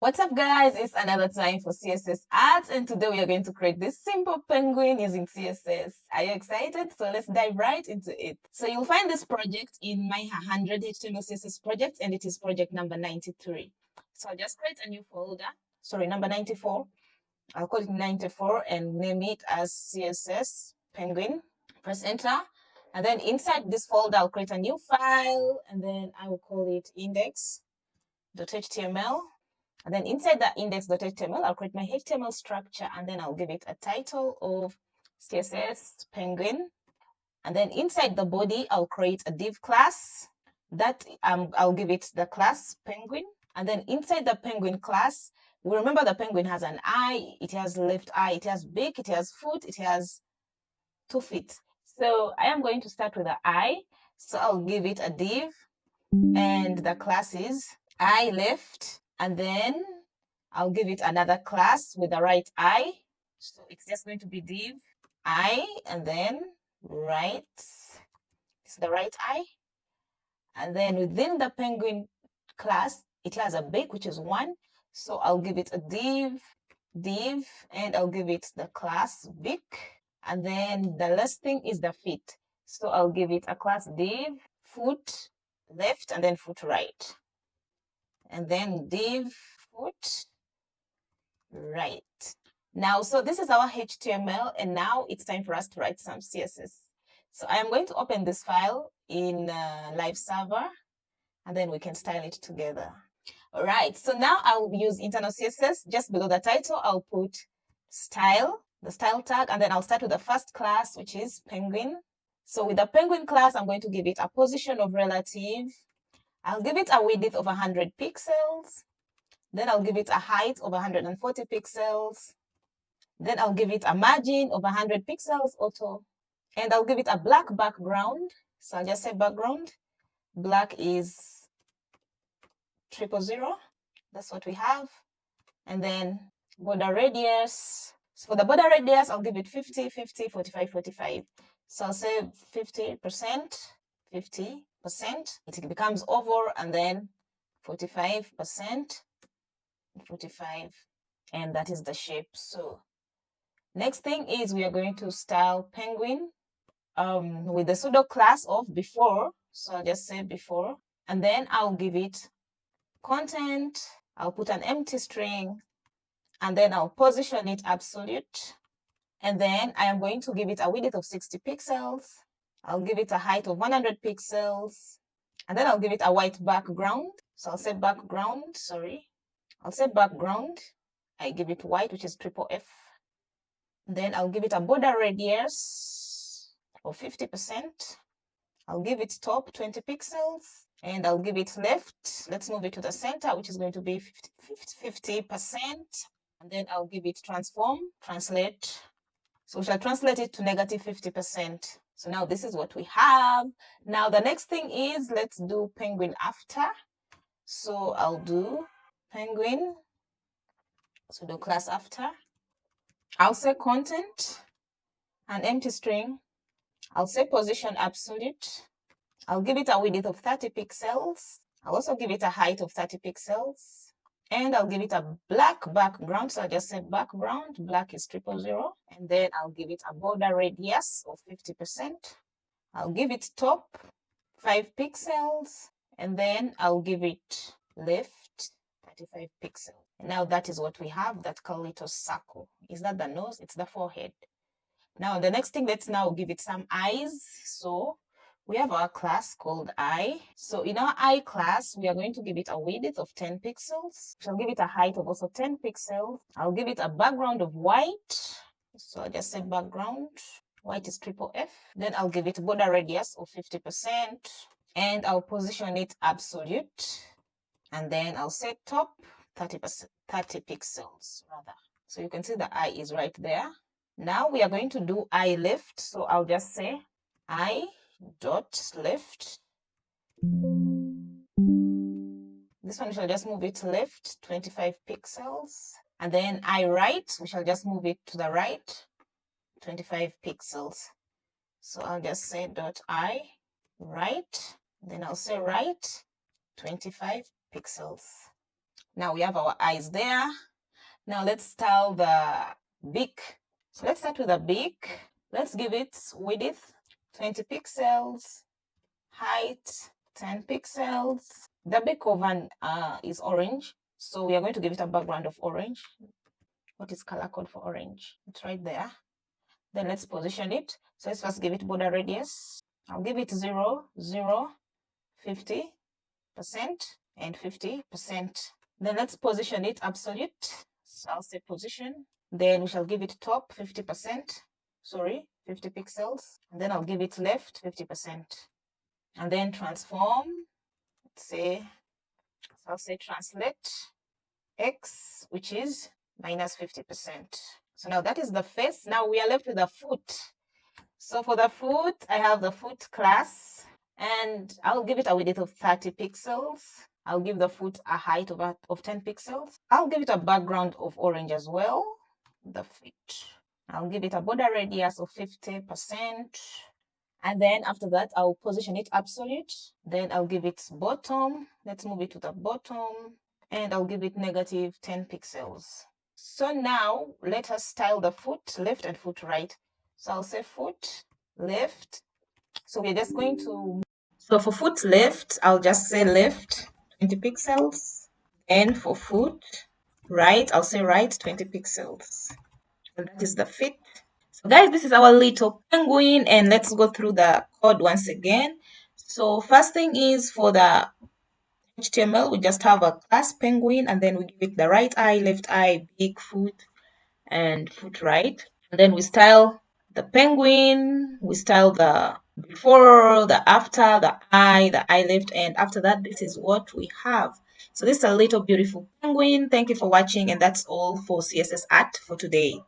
What's up, guys? It's another time for CSS Art, and today we are going to create this simple penguin using CSS. Are you excited? So let's dive right into it. So you'll find this project in my 100 HTML CSS project, and it is project number 93. So I'll just create a new folder. Sorry, number 94. I'll call it 94 and name it as CSS penguin. Press enter. And then inside this folder, I'll create a new file, and then I will call it index.html. And then inside the index.html, I'll create my HTML structure, and then I'll give it a title of CSS penguin. And then inside the body, I'll create a div class that I'll give it the class penguin. And then inside the penguin class, we remember the penguin has an eye, it has left eye, it has beak, it has foot, it has 2 feet. So I am going to start with the eye. So I'll give it a div, and the class is eye left. And then I'll give it another class with the right eye. So it's just going to be div eye and then right. It's the right eye. And then within the penguin class, it has a beak, which is 1. So I'll give it a div, and I'll give it the class beak. And then the last thing is the feet. So I'll give it a class div foot left and then foot right. And then div foot right. Now, so this is our HTML, and now it's time for us to write some CSS. So I am going to open this file in Live Server, and then we can style it together. All right, so now I'll use internal CSS. Just below the title, I'll put style, the style tag, and then I'll start with the first class, which is penguin. So with the penguin class, I'm going to give it a position of relative. I'll give it a width of 100 pixels. Then I'll give it a height of 140 pixels. Then I'll give it a margin of 100 pixels auto. And I'll give it a black background. So I'll just say background. Black is 000. That's what we have. And then border radius. So for the border radius, I'll give it 50, 50, 45, 45. So I'll say 50%, 50%. It becomes oval, and then 45%, 45. And that is the shape. So next thing is we are going to style penguin with the pseudo class of before. So I'll just say before, and then I'll give it content. I'll put an empty string, and then I'll position it absolute. And then I am going to give it a width of 60 pixels. I'll give it a height of 100 pixels, and then I'll give it a white background. So I'll say background, I'll say background. I give it white, which is FFF. Then I'll give it a border radius of 50%. I'll give it top 20 pixels, and I'll give it left. Let's move it to the center, which is going to be 50%. And then I'll give it transform, translate. So we shall translate it to negative 50%. So now this is what we have. Now the next thing is, let's do penguin after. So I'll do penguin, pseudo class after. I'll say content, an empty string. I'll say position absolute. I'll give it a width of 30 pixels. I'll also give it a height of 30 pixels. And I'll give it a black background. So I'll just say background, black is 000. And then I'll give it a border radius of 50%. I'll give it top 5 pixels. And then I'll give it left 35 pixels. And now that is what we have, that little circle. Is that the nose? It's the forehead. Now the next thing, let's now give it some eyes. So we have our class called eye. So in our eye class, we are going to give it a width of 10 pixels. I'll give it a height of also 10 pixels. I'll give it a background of white. So I'll just say background. White is FFF. Then I'll give it border radius of 50%. And I'll position it absolute. And then I'll say top 30%, 30 pixels rather. So you can see the eye is right there. Now we are going to do eye left. So I'll just say eye dot left. This one we shall just move it left 25 pixels. And then eye right, we shall just move it to the right 25 pixels. So I'll just say dot eye right. Then I'll say right 25 pixels. Now we have our eyes there. Now let's style the beak. So let's start with the beak. Let's give it width 20 pixels, height 10 pixels. The beak of an is orange, so we are going to give it a background of orange. What is color code for orange? It's right there. Then let's position it. So let's first give it border radius. I'll give it 0, 0, 50%, and 50%. Then let's position it absolute. So I'll say position. Then we shall give it top 50%. Sorry, 50 pixels. And then I'll give it left 50%. And then transform. Let's say, so I'll say translate X, which is minus 50%. So now that is the face. Now we are left with the foot. So for the foot, I have the foot class, and I'll give it a width of 30 pixels. I'll give the foot a height of 10 pixels. I'll give it a background of orange as well, the feet. I'll give it a border radius of 50%. And then after that, I'll position it absolute. Then I'll give it bottom. Let's move it to the bottom. And I'll give it negative 10 pixels. So now let us style the foot left and foot right. So I'll say foot left. So we're just going to, so for foot left, I'll just say left 20 pixels. And for foot right, I'll say right 20 pixels. And that is the fit. So guys, this is our little penguin, and let's go through the code once again. So first thing is for the HTML, we just have a class penguin, and then we give it the right eye, left eye, big foot, and foot right. And then we style the penguin, we style the before, the after, the eye left, and after that, this is what we have. So this is a little beautiful penguin. Thank you for watching, and that's all for CSS Art for today.